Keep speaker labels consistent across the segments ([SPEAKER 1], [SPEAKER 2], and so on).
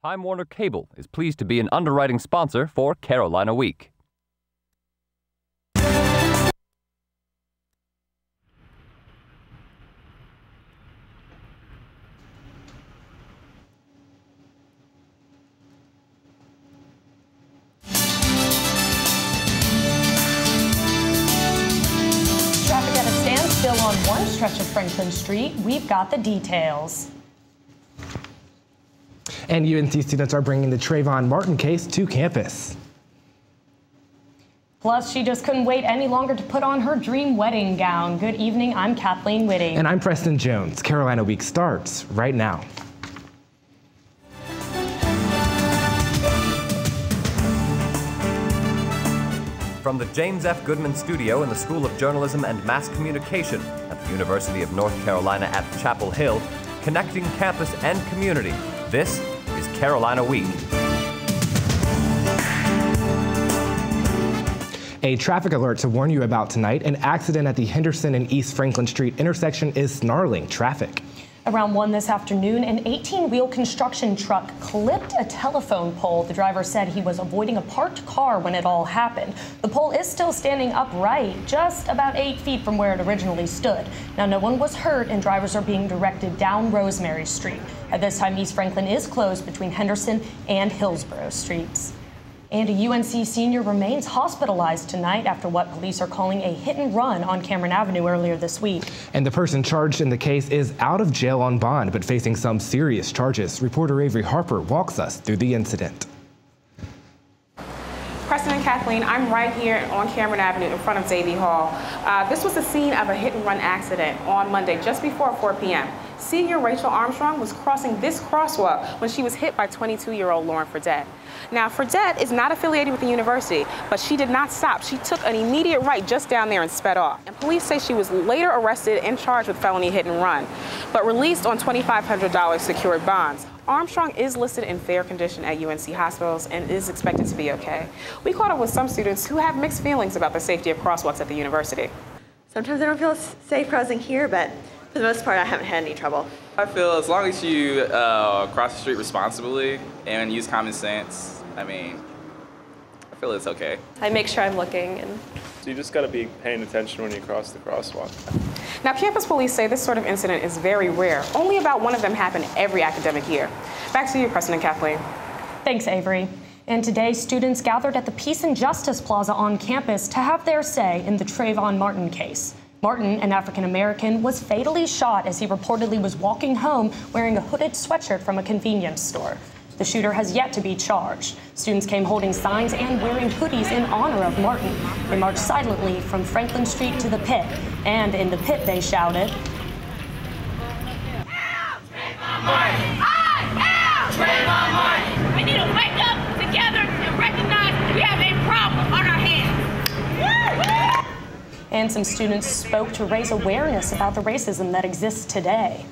[SPEAKER 1] Time Warner Cable is pleased to be an underwriting sponsor for Carolina Week.
[SPEAKER 2] Traffic at a standstill on one stretch of Franklin Street. We've got the details.
[SPEAKER 3] And UNC students are bringing the Trayvon Martin case to campus.
[SPEAKER 2] Plus, she just couldn't wait any longer to put on her dream wedding gown. Good evening, I'm Kathleen Whitting.
[SPEAKER 3] And I'm Preston Jones. Carolina Week starts right now.
[SPEAKER 1] From the James F. Goodman Studio in the School of Journalism and Mass Communication at the University of North Carolina at Chapel Hill, connecting campus and community, this is Carolina Week.
[SPEAKER 3] A traffic alert to warn you about tonight. An accident at the Henderson and East Franklin Street intersection is snarling traffic.
[SPEAKER 2] Around 1 this afternoon, an 18-wheel construction truck clipped a telephone pole. The driver said he was avoiding a parked car when it all happened. The pole is still standing upright, just about 8 feet from where it originally stood. Now, no one was hurt, and drivers are being directed down Rosemary Street. At this time, East Franklin is closed between Henderson and Hillsborough Streets. And a UNC senior remains hospitalized tonight after what police are calling a hit and run on Cameron Avenue earlier this week.
[SPEAKER 3] And the person charged in the case is out of jail on bond, but facing some serious charges. Reporter Avery Harper walks us through the incident.
[SPEAKER 4] Preston and Kathleen, I'm right here on Cameron Avenue in front of Davie Hall. This was the scene of a hit-and-run accident on Monday, just before 4 p.m. Senior Rachel Armstrong was crossing this crosswalk when she was hit by 22-year-old Lauren Fredette. Now, Fredette is not affiliated with the university, but she did not stop. She took an immediate right just down there and sped off. And police say she was later arrested and charged with felony hit and run, but released on $2,500 secured bonds. Armstrong is listed in fair condition at UNC hospitals and is expected to be okay. We caught up with some students who have mixed feelings about the safety of crosswalks at the university.
[SPEAKER 5] Sometimes I don't feel safe crossing here, but for the most part, I haven't had any trouble.
[SPEAKER 6] I feel as long as you cross the street responsibly and use common sense, I mean, I feel it's okay.
[SPEAKER 7] I make sure I'm looking.
[SPEAKER 8] So you just got to be paying attention when you cross the crosswalk.
[SPEAKER 4] Now, campus police say this sort of incident is very rare. Only about one of them happen every academic year. Back to you, Preston and Kathleen.
[SPEAKER 2] Thanks, Avery. And today, students gathered at the Peace and Justice Plaza on campus to have their say in the Trayvon Martin case. Martin, an African-American, was fatally shot as he reportedly was walking home wearing a hooded sweatshirt from a convenience store. The shooter has yet to be charged. Students came holding signs and wearing hoodies in honor of Martin. They marched silently from Franklin Street to the pit, and in the pit they shouted,
[SPEAKER 9] Trayvon Martin! I am Trayvon Martin! We need to wake up together and recognize we have a problem on our hands.
[SPEAKER 2] And some students spoke to raise awareness about the racism that exists today.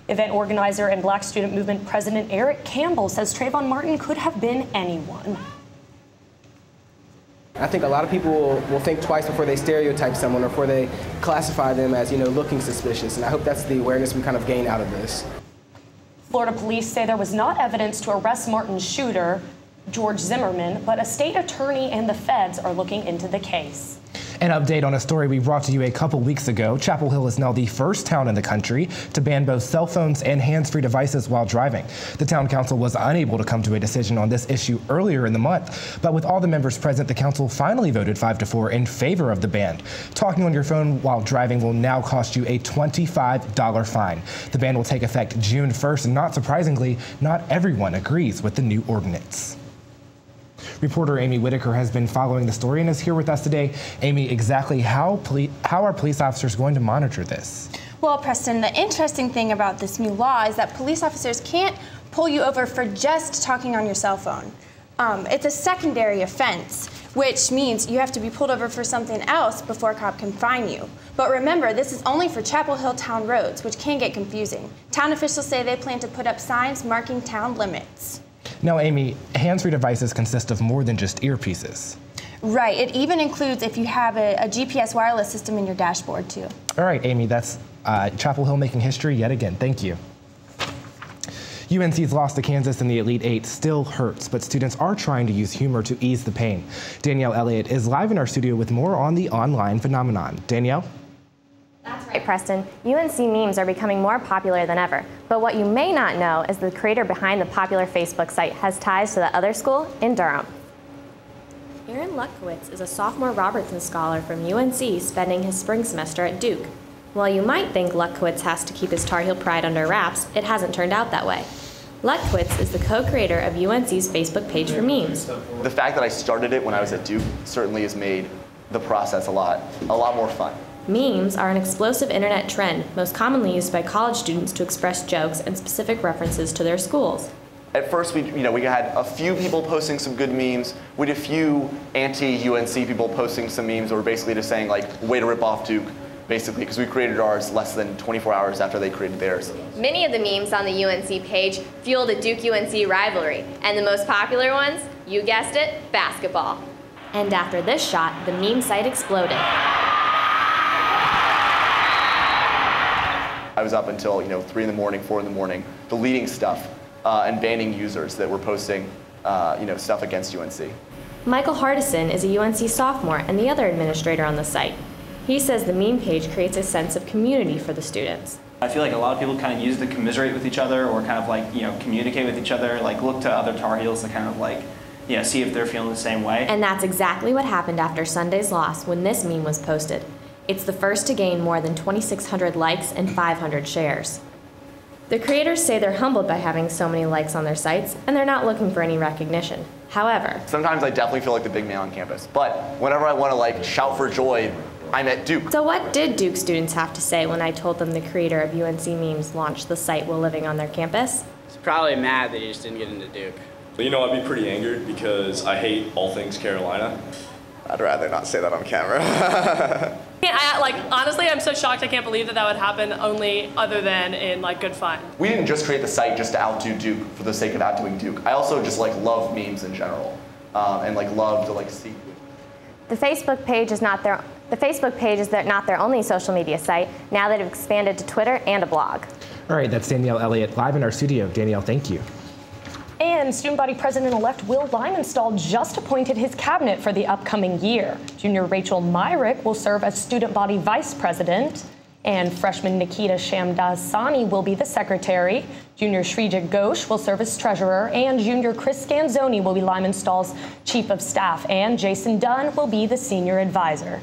[SPEAKER 2] Event organizer and Black Student Movement President Eric Campbell says Trayvon Martin could have been anyone.
[SPEAKER 10] I think a lot of people will think twice before they stereotype someone or before they classify them as, looking suspicious. And I hope that's the awareness we kind of gain out of this.
[SPEAKER 2] Florida police say there was not evidence to arrest Martin's shooter, George Zimmerman, but a state attorney and the feds are looking into the case.
[SPEAKER 3] An update on a story we brought to you a couple weeks ago. Chapel Hill is now the first town in the country to ban both cell phones and hands-free devices while driving. The town council was unable to come to a decision on this issue earlier in the month, but with all the members present, the council finally voted 5-4 in favor of the ban. Talking on your phone while driving will now cost you a $25 fine. The ban will take effect June 1st, and not surprisingly, not everyone agrees with the new ordinance. Reporter Amy Whitaker has been following the story and is here with us today. Amy, exactly how are police officers going to monitor this?
[SPEAKER 11] Well, Preston, the interesting thing about this new law is that police officers can't pull you over for just talking on your cell phone. It's a secondary offense, which means you have to be pulled over for something else before a cop can fine you. But remember, this is only for Chapel Hill town roads, which can get confusing. Town officials say they plan to put up signs marking town limits.
[SPEAKER 3] Now, Amy, hands-free devices consist of more than just earpieces.
[SPEAKER 11] Right. It even includes if you have a GPS wireless system in your dashboard, too.
[SPEAKER 3] All right, Amy, that's Chapel Hill making history yet again. Thank you. UNC's loss to Kansas in the Elite Eight still hurts, but students are trying to use humor to ease the pain. Danielle Elliott is live in our studio with more on the online phenomenon. Danielle?
[SPEAKER 7] That's right, Preston. UNC memes are becoming more popular than ever. But what you may not know is the creator behind the popular Facebook site has ties to the other school in Durham. Aaron Lutkowitz is a sophomore Robertson Scholar from UNC spending his spring semester at Duke. While you might think Lutkowitz has to keep his Tar Heel pride under wraps, it hasn't turned out that way. Lutkowitz is the co-creator of UNC's Facebook page for memes.
[SPEAKER 12] The fact that I started it when I was at Duke certainly has made the process a lot more fun.
[SPEAKER 7] Memes are an explosive internet trend, most commonly used by college students to express jokes and specific references to their schools.
[SPEAKER 12] At first, we had a few people posting some good memes. We had a few anti-UNC people posting some memes that were basically just saying, like, way to rip off Duke, basically, because we created ours less than 24 hours after they created theirs.
[SPEAKER 7] Many of the memes on the UNC page fuel the Duke-UNC rivalry, and the most popular ones, you guessed it, basketball. And after this shot, the meme site exploded.
[SPEAKER 12] I was up until 3 in the morning, 4 in the morning, deleting stuff and banning users that were posting stuff against UNC.
[SPEAKER 7] Michael Hardison is a UNC sophomore and the other administrator on the site. He says the meme page creates a sense of community for the students.
[SPEAKER 13] I feel like a lot of people kind of use it to commiserate with each other or kind of like, communicate with each other, like look to other Tar Heels to kind of like, see if they're feeling the same way.
[SPEAKER 7] And that's exactly what happened after Sunday's loss when this meme was posted. It's the first to gain more than 2,600 likes and 500 shares. The creators say they're humbled by having so many likes on their sites, and they're not looking for any recognition. However,
[SPEAKER 12] sometimes I definitely feel like the big man on campus, but whenever I want to shout for joy, I'm at Duke.
[SPEAKER 7] So what did Duke students have to say when I told them the creator of UNC memes launched the site while living on their campus?
[SPEAKER 14] He's probably mad that he just didn't get into Duke.
[SPEAKER 15] I'd be pretty angered because I hate all things Carolina.
[SPEAKER 12] I'd rather not say that on camera.
[SPEAKER 16] Honestly, I'm so shocked I can't believe that would happen only other than in good fun.
[SPEAKER 12] We didn't just create the site just to outdo Duke for the sake of outdoing Duke. I also just love memes in general and love to see.
[SPEAKER 7] The Facebook page is not their only social media site. Now they've expanded to Twitter and a blog.
[SPEAKER 3] All right, that's Danielle Elliott live in our studio. Danielle, thank you.
[SPEAKER 2] And student body president-elect Will Limenstall just appointed his cabinet for the upcoming year. Junior Rachel Myrick will serve as student body vice president, and freshman Nikita Shamdasani will be the secretary. Junior Shrija Ghosh will serve as treasurer, and junior Chris Scanzoni will be Limenstall's chief of staff, and Jason Dunn will be the senior advisor.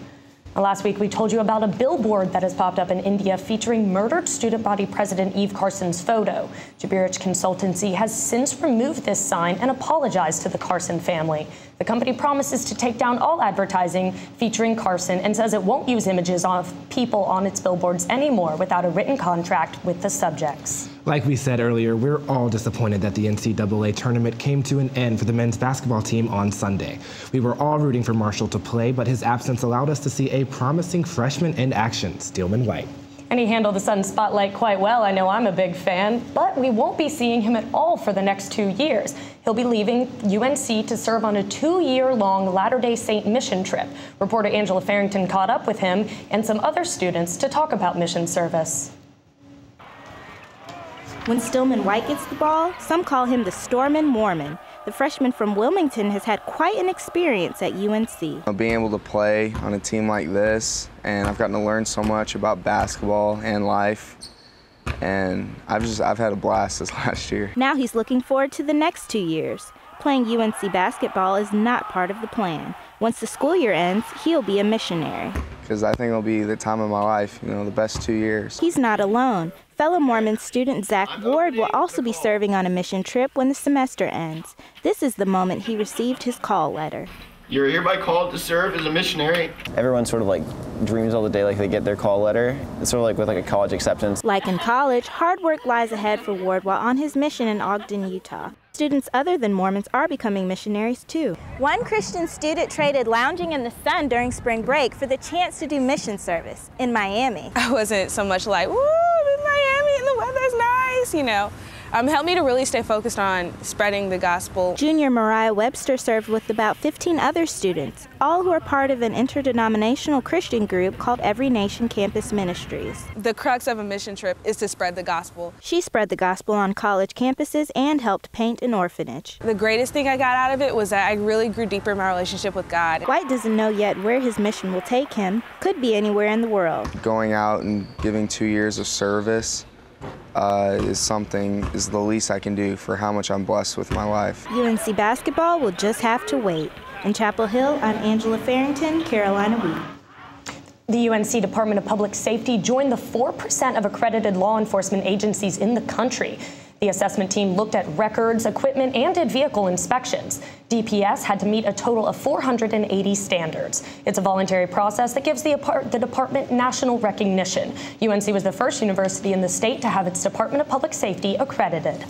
[SPEAKER 2] Last week, we told you about a billboard that has popped up in India featuring murdered student body president Eve Carson's photo. Jabirich Consultancy has since removed this sign and apologized to the Carson family. The company promises to take down all advertising featuring Carson and says it won't use images of people on its billboards anymore without a written contract with the subjects.
[SPEAKER 3] Like we said earlier, we're all disappointed that the NCAA tournament came to an end for the men's basketball team on Sunday. We were all rooting for Marshall to play, but his absence allowed us to see a promising freshman in action, Steelman White.
[SPEAKER 2] And he handled the sun spotlight quite well. I know I'm a big fan, but we won't be seeing him at all for the next 2 years. He'll be leaving UNC to serve on a 2-year-long Latter-day Saint mission trip. Reporter Angela Farrington caught up with him and some other students to talk about mission service.
[SPEAKER 17] When Stillman White gets the ball, some call him the Stormin' Mormon. The freshman from Wilmington has had quite an experience at UNC.
[SPEAKER 18] Being able to play on a team like this, and I've gotten to learn so much about basketball and life, and I've had a blast this last year.
[SPEAKER 17] Now he's looking forward to the next 2 years. Playing UNC basketball is not part of the plan. Once the school year ends, he'll be a missionary.
[SPEAKER 18] Because I think it'll be the time of my life, the best 2 years.
[SPEAKER 17] He's not alone. Fellow Mormon student Zach Ward will also be serving on a mission trip when the semester ends. This is the moment he received his call letter.
[SPEAKER 19] You're hereby called to serve as a missionary.
[SPEAKER 20] Everyone sort of dreams all the day they get their call letter. It's sort of with a college acceptance.
[SPEAKER 17] Like in college, hard work lies ahead for Ward while on his mission in Ogden, Utah. Students other than Mormons are becoming missionaries too. One Christian student traded lounging in the sun during spring break for the chance to do mission service in Miami.
[SPEAKER 21] I wasn't so much like, woo, I'm in Miami and the weather's nice,
[SPEAKER 4] helped me to really stay focused on spreading the gospel.
[SPEAKER 17] Junior Mariah Webster served with about 15 other students, all who are part of an interdenominational Christian group called Every Nation Campus Ministries.
[SPEAKER 4] The crux of a mission trip is to spread the gospel.
[SPEAKER 17] She spread the gospel on college campuses and helped paint an orphanage.
[SPEAKER 4] The greatest thing I got out of it was that I really grew deeper in my relationship with God.
[SPEAKER 17] White doesn't know yet where his mission will take him. Could be anywhere in the world.
[SPEAKER 18] Going out and giving 2 years of service is the least I can do for how much I'm blessed with my life.
[SPEAKER 17] UNC basketball will just have to wait. In Chapel Hill, I'm Angela Farrington, Carolina Week.
[SPEAKER 2] The UNC Department of Public Safety joined the 4% of accredited law enforcement agencies in the country. The assessment team looked at records, equipment, and did vehicle inspections. DPS had to meet a total of 480 standards. It's a voluntary process that gives the department national recognition. UNC was the first university in the state to have its Department of Public Safety accredited.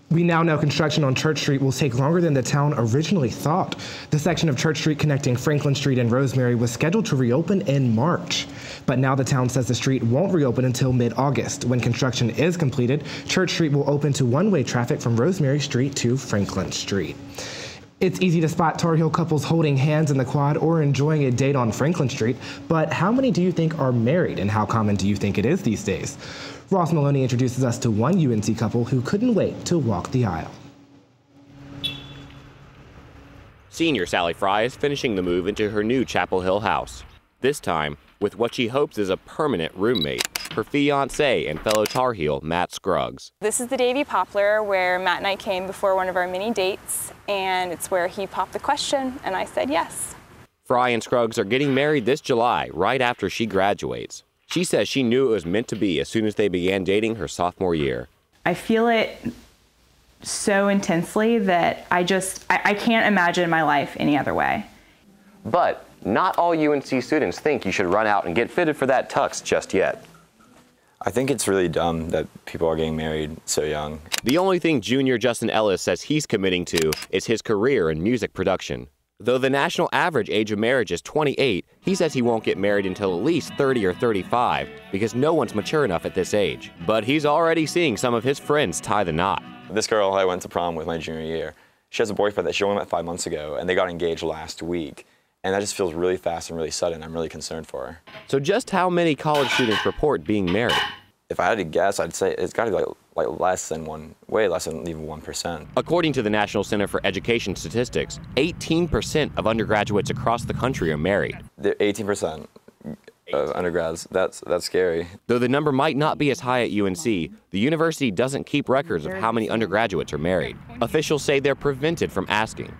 [SPEAKER 3] We now know construction on Church Street will take longer than the town originally thought. The section of Church Street connecting Franklin Street and Rosemary was scheduled to reopen in March. But now the town says the street won't reopen until mid-August. When construction is completed, Church Street will open to one-way traffic from Rosemary Street to Franklin Street. It's easy to spot Tar Heel couples holding hands in the quad or enjoying a date on Franklin Street, but how many do you think are married, and how common do you think it is these days? Ross Maloney introduces us to one UNC couple who couldn't wait to walk the aisle.
[SPEAKER 21] Senior Sally Fry is finishing the move into her new Chapel Hill house. This time, with what she hopes is a permanent roommate, her fiancé and fellow Tar Heel, Matt Scruggs.
[SPEAKER 22] This is the Davy Poplar where Matt and I came before one of our mini dates, and it's where he popped the question, and I said yes.
[SPEAKER 21] Fry and Scruggs are getting married this July, right after she graduates. She says she knew it was meant to be as soon as they began dating her sophomore year.
[SPEAKER 23] I feel it so intensely that I can't imagine my life any other way.
[SPEAKER 21] But not all UNC students think you should run out and get fitted for that tux just yet.
[SPEAKER 24] I think it's really dumb that people are getting married so young.
[SPEAKER 21] The only thing junior Justin Ellis says he's committing to is his career in music production. Though the national average age of marriage is 28, he says he won't get married until at least 30 or 35 because no one's mature enough at this age. But he's already seeing some of his friends tie the knot.
[SPEAKER 24] This girl I went to prom with my junior year, she has a boyfriend that she only met 5 months ago, and they got engaged last week. And that just feels really fast and really sudden. I'm really concerned for her.
[SPEAKER 21] So just how many college students report being married?
[SPEAKER 24] If I had to guess, I'd say it's got to be like less than way less than even 1%.
[SPEAKER 21] According to the National Center for Education Statistics, 18% of undergraduates across the country are married.
[SPEAKER 24] 18% of undergrads, that's scary.
[SPEAKER 21] Though the number might not be as high at UNC, the university doesn't keep records of how many undergraduates are married. Officials say they're prevented from asking.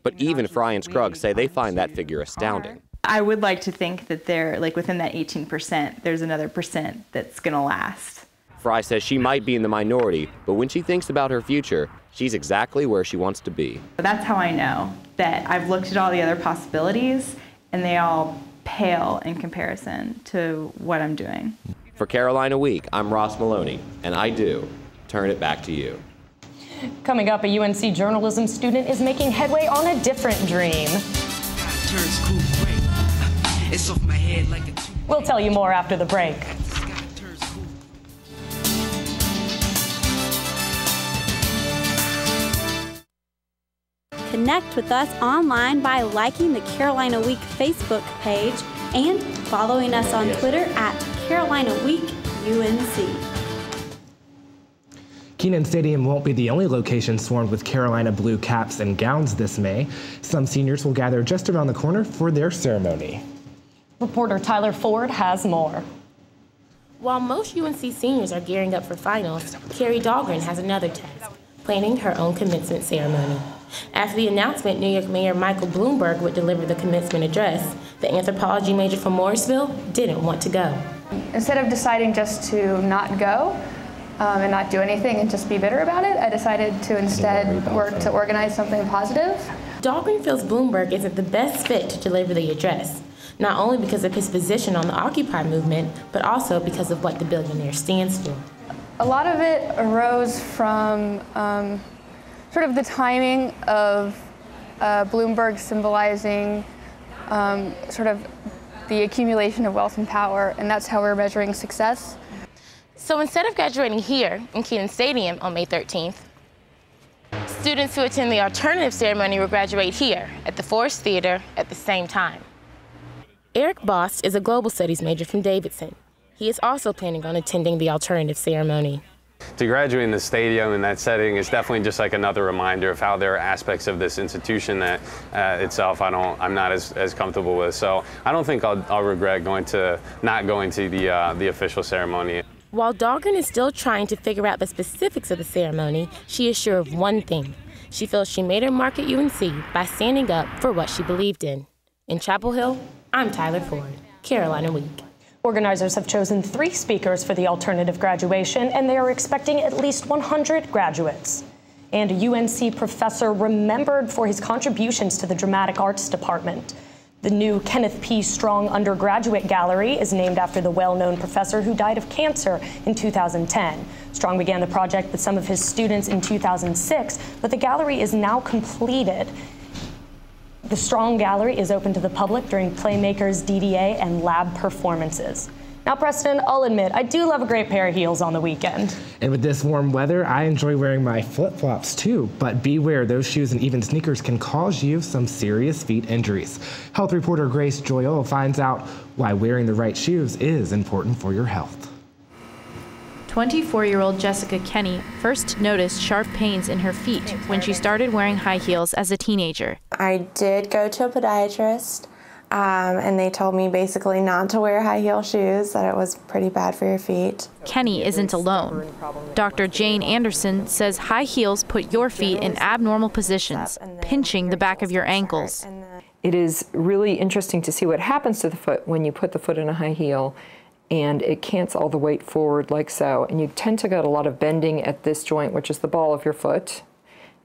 [SPEAKER 21] But even Fry and Scruggs say they find that figure astounding.
[SPEAKER 23] I would like to think that they're within that 18%, there's another percent that's gonna last.
[SPEAKER 21] Fry says she might be in the minority, but when she thinks about her future, she's exactly where she wants to be.
[SPEAKER 23] That's how I know that I've looked at all the other possibilities and they all pale in comparison to what I'm doing.
[SPEAKER 21] For Carolina Week, I'm Ross Maloney, and I do turn it back to you.
[SPEAKER 2] Coming up, a UNC journalism student is making headway on a different dream. We'll tell you more after the break.
[SPEAKER 25] Connect with us online by liking the Carolina Week Facebook page and following us on Twitter at Carolina Week UNC.
[SPEAKER 3] Kenan Stadium won't be the only location swarmed with Carolina blue caps and gowns this May. Some seniors will gather just around the corner for their ceremony.
[SPEAKER 2] Reporter Tyler Ford has more.
[SPEAKER 26] While most UNC seniors are gearing up for finals, Carrie Dahlgren has another task, planning her own commencement ceremony. After the announcement New York Mayor Michael Bloomberg would deliver the commencement address, the anthropology major from Morrisville didn't want to go.
[SPEAKER 27] Instead of deciding just to not go, and not do anything and just be bitter about it, I decided to instead work to organize something positive.
[SPEAKER 26] Dahlgren feels Bloomberg isn't the best fit to deliver the address, not only because of his position on the Occupy movement, but also because of what the billionaire stands for.
[SPEAKER 27] A lot of it arose from sort of the timing of Bloomberg symbolizing sort of the accumulation of wealth and power, and that's how we're measuring success.
[SPEAKER 26] So instead of graduating here in Kenan Stadium on May 13th, students who attend the alternative ceremony will graduate here at the Forest Theater at the same time. Eric Bost is a global studies major from Davidson. He is also planning on attending the alternative ceremony.
[SPEAKER 1] To graduate in the stadium in that setting is definitely just like another reminder of how there are aspects of this institution that itself I'm not as comfortable with. So I don't think I'll regret not going to the official ceremony.
[SPEAKER 26] While Dahlgren is still trying to figure out the specifics of the ceremony, she is sure of one thing. She feels she made her mark at UNC by standing up for what she believed in. In Chapel Hill, I'm Tyler Ford, Carolina Week.
[SPEAKER 2] Organizers have chosen 3 speakers for the alternative graduation, and they are expecting at least 100 graduates. And a UNC professor remembered for his contributions to the dramatic arts department. The new Kenneth P. Strong Undergraduate Gallery is named after the well-known professor who died of cancer in 2010. Strong began the project with some of his students in 2006, but the gallery is now completed. The Strong Gallery is open to the public during Playmakers, DDA, and lab performances. Now, Preston, I'll admit, I do love a great pair of heels on the weekend.
[SPEAKER 3] And with this warm weather, I enjoy wearing my flip-flops too, but beware, those shoes and even sneakers can cause you some serious feet injuries. Health reporter Grace Joyol finds out why wearing the right shoes is important for your health.
[SPEAKER 5] 24-year-old Jessica Kenny first noticed sharp pains in her feet when she started wearing high heels as a teenager.
[SPEAKER 6] I did go to a podiatrist, and they told me basically not to wear high heel shoes, that it was pretty bad for your feet.
[SPEAKER 5] Kenny isn't alone. Dr. Jane Anderson says high heels put your feet in abnormal positions, pinching the back of your ankles.
[SPEAKER 8] It is really interesting to see what happens to the foot when you put the foot in a high heel, and it cants all the weight forward like so. And you tend to get a lot of bending at this joint, which is the ball of your foot,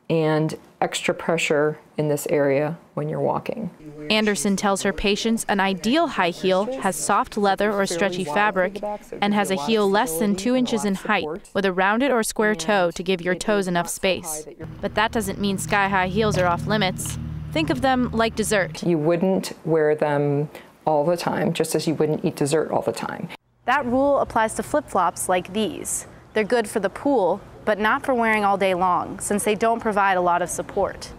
[SPEAKER 8] and extra pressure in this area when you're walking.
[SPEAKER 5] Anderson tells her patients an ideal high heel has soft leather or stretchy fabric and has a heel less than 2 inches in height with a rounded or square toe to give your toes enough space. But that doesn't mean sky-high heels are off limits. Think of them like dessert.
[SPEAKER 8] You wouldn't wear them all the time, just as you wouldn't eat dessert all the time.
[SPEAKER 5] That rule applies to flip-flops like these. They're good for the pool, but not for wearing all day long, since they don't provide a lot of support.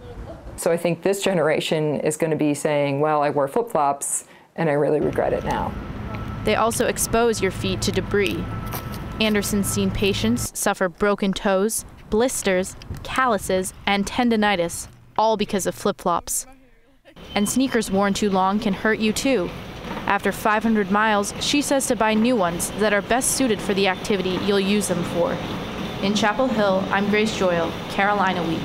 [SPEAKER 8] So I think this generation is going to be saying, well, I wore flip-flops and I really regret it now.
[SPEAKER 5] They also expose your feet to debris. Anderson's seen patients suffer broken toes, blisters, calluses, and tendinitis, all because of flip-flops. And sneakers worn too long can hurt you too. After 500 miles, she says to buy new ones that are best suited for the activity you'll use them for. In Chapel Hill, I'm Grace Joyal, Carolina Week.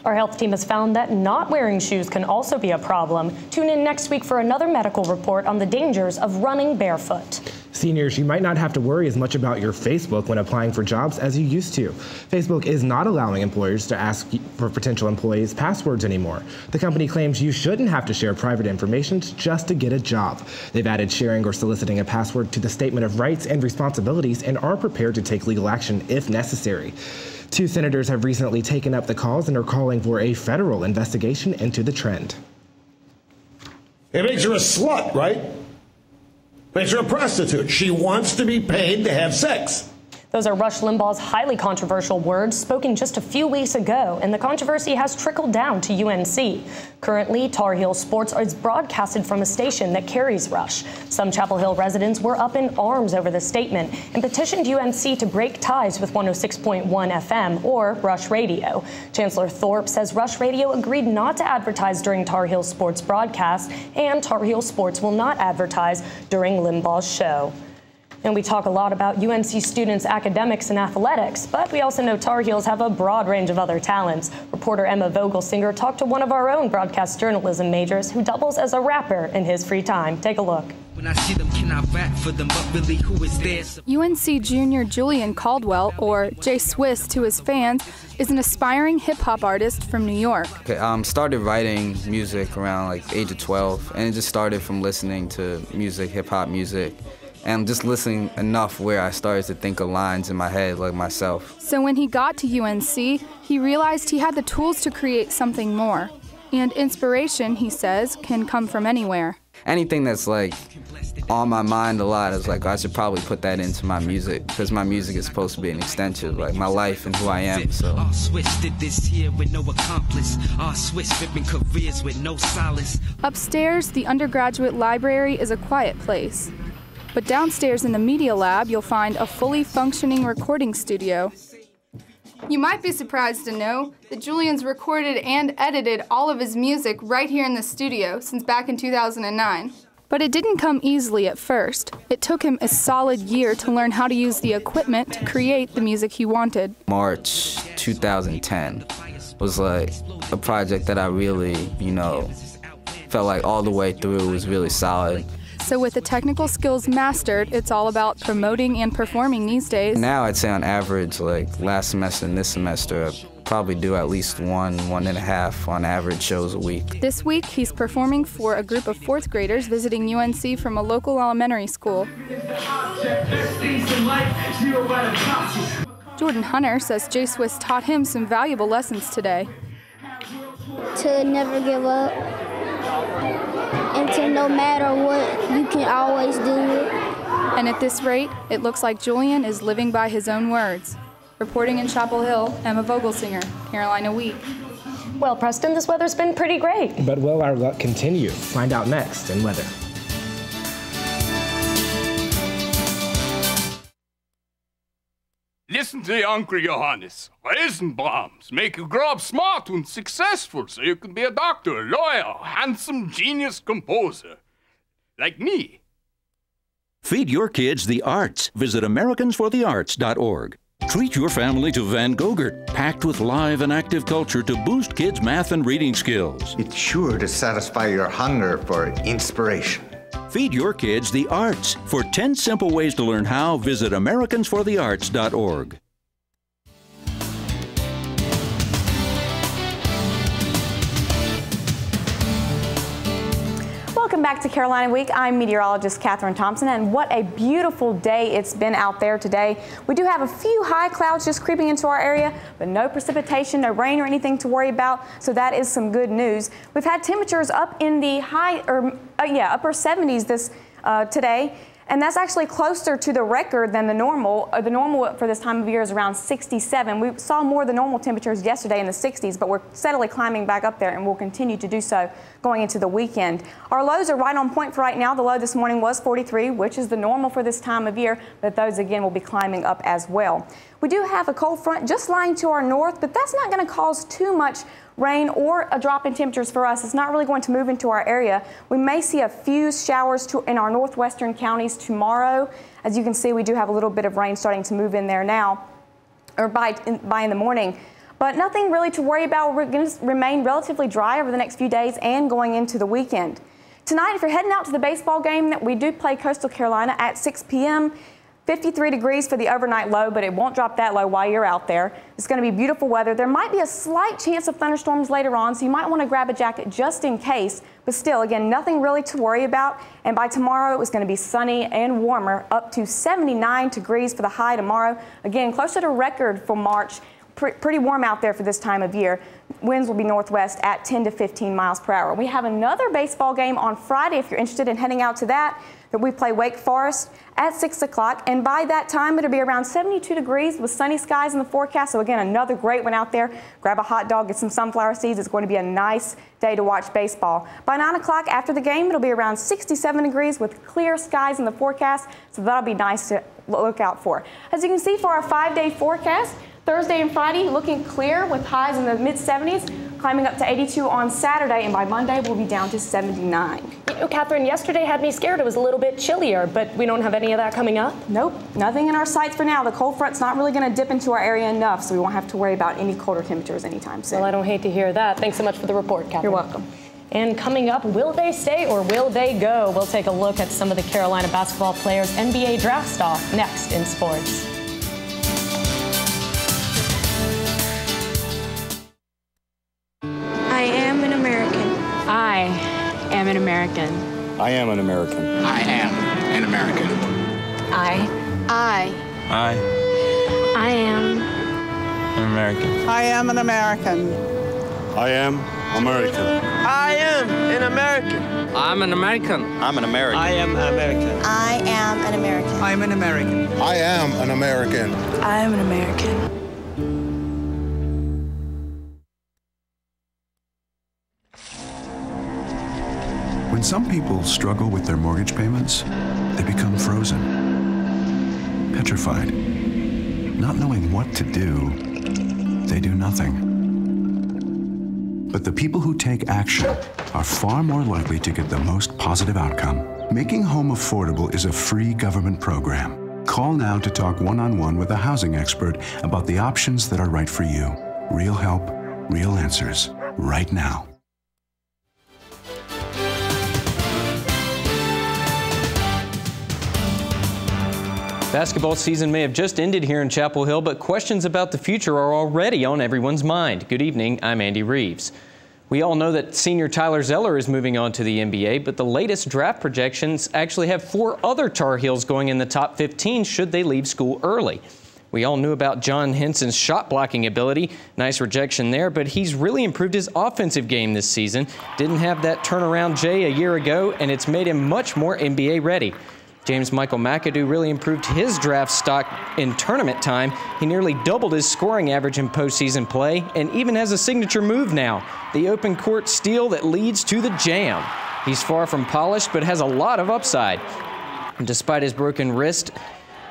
[SPEAKER 2] Our health team has found that not wearing shoes can also be a problem. Tune in next week for another medical report on the dangers of running barefoot.
[SPEAKER 3] Seniors, you might not have to worry as much about your Facebook when applying for jobs as you used to. Facebook is not allowing employers to ask for potential employees' passwords anymore. The company claims you shouldn't have to share private information just to get a job. They've added sharing or soliciting a password to the Statement of Rights and Responsibilities and are prepared to take legal action if necessary. 2 senators have recently taken up the cause and are calling for a federal investigation into the trend.
[SPEAKER 9] It makes her a slut, right? Makes her a prostitute. She wants to be paid to have sex.
[SPEAKER 2] Those are Rush Limbaugh's highly controversial words spoken just a few weeks ago, and the controversy has trickled down to UNC. Currently, Tar Heel Sports is broadcasted from a station that carries Rush. Some Chapel Hill residents were up in arms over the statement and petitioned UNC to break ties with 106.1 FM or Rush Radio. Chancellor Thorpe says Rush Radio agreed not to advertise during Tar Heel Sports broadcast, and Tar Heel Sports will not advertise during Limbaugh's show. And we talk a lot about UNC students' academics and athletics, but we also know Tar Heels have a broad range of other talents. Reporter Emma Vogelsinger talked to one of our own broadcast journalism majors who doubles as a rapper in his free time. Take a look.
[SPEAKER 10] When I see them, can I rap for them? But really, who is this?
[SPEAKER 11] UNC junior Julian Caldwell, or Jay Swiss to his fans, is an aspiring hip-hop artist from New York.
[SPEAKER 28] Okay, started writing music around like age of 12, and it just started from listening to music, hip-hop music. And just listening enough where I started to think of lines in my head like myself.
[SPEAKER 11] So when he got to UNC, he realized he had the tools to create something more. And inspiration, he says, can come from anywhere.
[SPEAKER 28] Anything that's like on my mind a lot. I was like, I should probably put that into my music, because my music is supposed to be an extension of like my life and who I am. So.
[SPEAKER 11] Upstairs, the undergraduate library is a quiet place. But downstairs in the media lab, you'll find a fully functioning recording studio. You might be surprised to know that Julian's recorded and edited all of his music right here in the studio since back in 2009. But it didn't come easily at first. It took him a solid year to learn how to use the equipment to create the music he wanted.
[SPEAKER 28] March 2010 was like a project that I really, felt like all the way through was really solid.
[SPEAKER 11] So with the technical skills mastered, it's all about promoting and performing these days.
[SPEAKER 28] Now I'd say on average, like last semester and this semester, I probably do at least 1.5 on average shows a week.
[SPEAKER 11] This week, he's performing for a group of 4th graders visiting UNC from a local elementary school. Jordan Hunter says J. Swiss taught him some valuable lessons today.
[SPEAKER 7] To never give up, and to no matter what, you can always do it.
[SPEAKER 11] And at this rate, it looks like Julian is living by his own words. Reporting in Chapel Hill, Emma Vogelsinger, Carolina Week.
[SPEAKER 2] Well, Preston, this weather's been pretty great.
[SPEAKER 3] But will our luck continue? Find out next in weather.
[SPEAKER 12] Listen to Uncle Johannes. Eisenbahns make you grow up smart and successful so you can be a doctor, lawyer, handsome, genius composer. Like me.
[SPEAKER 13] Feed your kids the arts. Visit AmericansForTheArts.org. Treat your family to Van Gogurt, packed with live and active culture to boost kids' math and reading skills.
[SPEAKER 14] It's sure to satisfy your hunger for inspiration.
[SPEAKER 13] Feed your kids the arts. For 10 simple ways to learn how, visit AmericansForTheArts.org.
[SPEAKER 15] Welcome back to Carolina Week. I'm meteorologist Catherine Thompson, and what a beautiful day it's been out there today. We do have a few high clouds just creeping into our area, but no precipitation, no rain or anything to worry about, so that is some good news. We've had temperatures up in the upper 70s this today. And that's actually closer to the record than the normal. The normal for this time of year is around 67. We saw more of the normal temperatures yesterday in the 60s, but we're steadily climbing back up there, and we'll continue to do so going into the weekend. Our lows are right on point for right now. The low this morning was 43, which is the normal for this time of year, but those again will be climbing up as well. We do have a cold front just lying to our north, but that's not going to cause too much rain or a drop in temperatures for us. It's not really going to move into our area. We may see a few showers in our northwestern counties tomorrow. As you can see, we do have a little bit of rain starting to move in there now, or by in the morning. But nothing really to worry about. We're going to remain relatively dry over the next few days and going into the weekend. Tonight, if you're heading out to the baseball game, we do play Coastal Carolina at 6 p.m. 53 degrees for the overnight low, but it won't drop that low while you're out there. It's going to be beautiful weather. There might be a slight chance of thunderstorms later on, so you might want to grab a jacket just in case. But still, again, nothing really to worry about. And by tomorrow, it's going to be sunny and warmer, up to 79 degrees for the high tomorrow. Again, closer to record for March. Pretty warm out there for this time of year. Winds will be northwest at 10 to 15 miles per hour. We have another baseball game on Friday if you're interested in heading out to that we play Wake Forest at 6 o'clock. And by that time, it'll be around 72 degrees with sunny skies in the forecast. So again, another great one out there. Grab a hot dog, get some sunflower seeds. It's going to be a nice day to watch baseball. By 9 o'clock after the game, it'll be around 67 degrees with clear skies in the forecast. So that'll be nice to look out for. As you can see for our 5-day forecast, Thursday and Friday looking clear with highs in the mid-70s, climbing up to 82 on Saturday, and by Monday we'll be down to 79.
[SPEAKER 2] You know, Catherine, yesterday had me scared. It was a little bit chillier, but we don't have any of that coming up?
[SPEAKER 15] Nope, nothing in our sights for now. The cold front's not really going to dip into our area enough, so we won't have to worry about any colder temperatures anytime soon.
[SPEAKER 2] Well, I don't hate to hear that. Thanks so much for the report, Catherine.
[SPEAKER 15] You're welcome.
[SPEAKER 2] And coming up, will they stay or will they go? We'll take a look at some of the Carolina basketball players' NBA draft stock next in sports.
[SPEAKER 7] I am an American.
[SPEAKER 16] I am an American.
[SPEAKER 19] I am an American.
[SPEAKER 20] I am an American.
[SPEAKER 16] I
[SPEAKER 19] am
[SPEAKER 16] an American.
[SPEAKER 19] I am an American.
[SPEAKER 20] I am
[SPEAKER 4] American.
[SPEAKER 17] I am an American.
[SPEAKER 18] I'm an American.
[SPEAKER 4] I'm an American.
[SPEAKER 17] I am American.
[SPEAKER 19] I am an American.
[SPEAKER 18] I'm an American.
[SPEAKER 4] I am an American.
[SPEAKER 19] I am an American.
[SPEAKER 21] When some people struggle with their mortgage payments, they become frozen, petrified. Not knowing what to do, they do nothing. But the people who take action are far more likely to get the most positive outcome. Making home affordable is a free government program. Call now to talk one-on-one with a housing expert about the options that are right for you. Real help, real answers, right now.
[SPEAKER 22] Basketball season may have just ended here in Chapel Hill, but questions about the future are already on everyone's mind. Good evening, I'm Andy Reeves. We all know that senior Tyler Zeller is moving on to the NBA, but the latest draft projections actually have 4 other Tar Heels going in the top 15 should they leave school early. We all knew about John Henson's shot blocking ability. Nice rejection there, but he's really improved his offensive game this season. Didn't have that turnaround Jay a year ago, and it's made him much more NBA ready. James Michael McAdoo really improved his draft stock in tournament time. He nearly doubled his scoring average in postseason play and even has a signature move now, the open court steal that leads to the jam. He's far from polished, but has a lot of upside. And despite his broken wrist,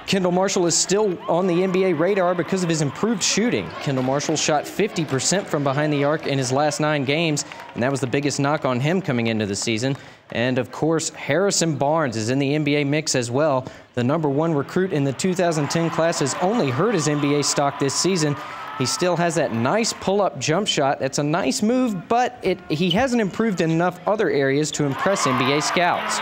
[SPEAKER 22] Kendall Marshall is still on the NBA radar because of his improved shooting. Kendall Marshall shot 50% from behind the arc in his last 9 games, and that was the biggest knock on him coming into the season. And of course, Harrison Barnes is in the NBA mix as well. The #1 recruit in the 2010 class has only hurt his NBA stock this season. He still has that nice pull-up jump shot. That's a nice move, but he hasn't improved in enough other areas to impress NBA scouts.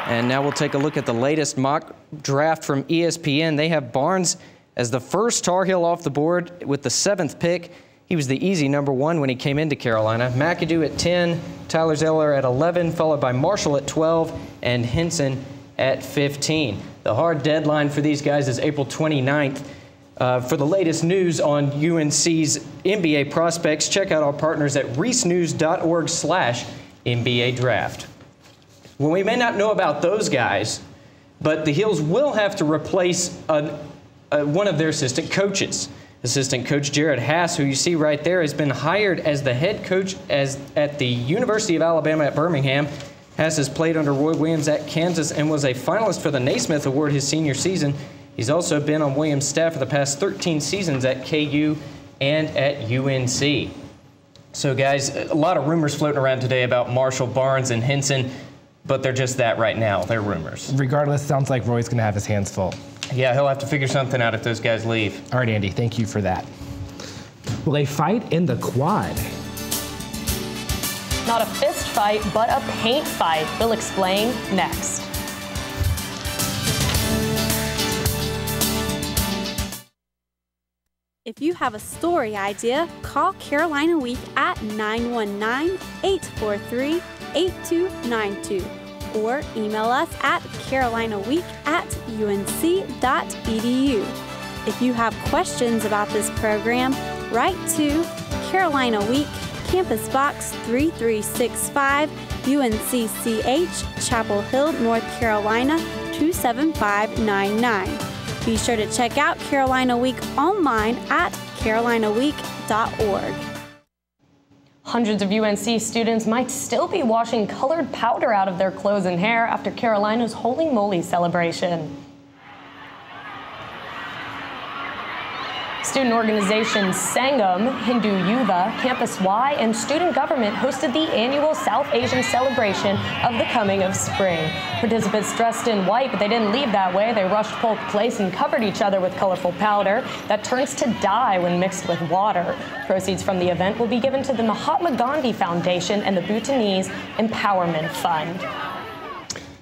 [SPEAKER 22] And now we'll take a look at the latest mock draft from ESPN. They have Barnes as the first Tar Heel off the board with the 7th pick. He was the easy #1 when he came into Carolina. McAdoo at 10, Tyler Zeller at 11, followed by Marshall at 12, and Henson at 15. The hard deadline for these guys is April 29th. For the latest news on UNC's NBA prospects, check out our partners at reesenews.org/NBA draft. Well, we may not know about those guys, but the Heels will have to replace one of their assistant coaches. Assistant coach Jared Hass, who you see right there, has been hired as the head coach at the University of Alabama at Birmingham. Hass has played under Roy Williams at Kansas and was a finalist for the Naismith Award his senior season. He's also been on Williams' staff for the past 13 seasons at KU and at UNC. So, guys, a lot of rumors floating around today about Marshall, Barnes, and Henson, but they're just that right now. They're rumors.
[SPEAKER 3] Regardless, sounds like Roy's going to have his hands full.
[SPEAKER 22] Yeah, he'll have to figure something out if those guys leave.
[SPEAKER 3] All right, Andy, thank you for that. Well, a fight in the quad.
[SPEAKER 2] Not a fist fight, but a paint fight. We'll explain next.
[SPEAKER 25] If you have a story idea, call Carolina Week at 919-843-8292 or email us at carolinaweek@unc.edu. If you have questions about this program, write to Carolina Week, Campus Box 3365, UNCCH, Chapel Hill, North Carolina 27599. Be sure to check out Carolina Week online at carolinaweek.org.
[SPEAKER 2] Hundreds of UNC students might still be washing colored powder out of their clothes and hair after Carolina's Holy Moly celebration. Student organizations Sangam, Hindu Yuva, Campus Y, and student government hosted the annual South Asian celebration of the coming of spring. Participants dressed in white, but they didn't leave that way. They rushed Polk Place and covered each other with colorful powder that turns to dye when mixed with water. Proceeds from the event will be given to the Mahatma Gandhi Foundation and the Bhutanese Empowerment Fund.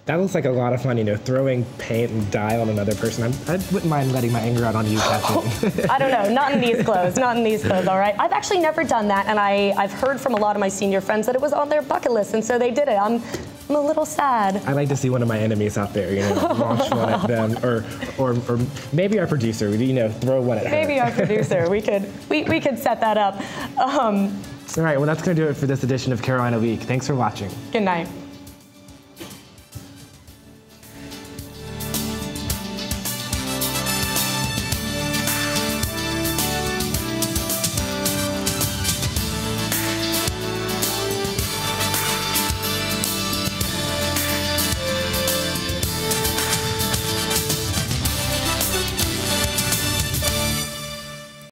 [SPEAKER 3] That looks like a lot of fun, throwing paint and dye on another person. I wouldn't mind letting my anger out on you, Kathleen.
[SPEAKER 2] I don't know, not in these clothes, all right? I've actually never done that, and I've heard from a lot of my senior friends that it was on their bucket list, and so they did it. I'm a little sad.
[SPEAKER 3] I like to see one of my enemies out there, launch one at them, or maybe our producer, throw one at her.
[SPEAKER 2] Maybe our producer, we could set that up.
[SPEAKER 3] All right, well, that's going to do it for this edition of Carolina Week. Thanks for watching.
[SPEAKER 2] Good night.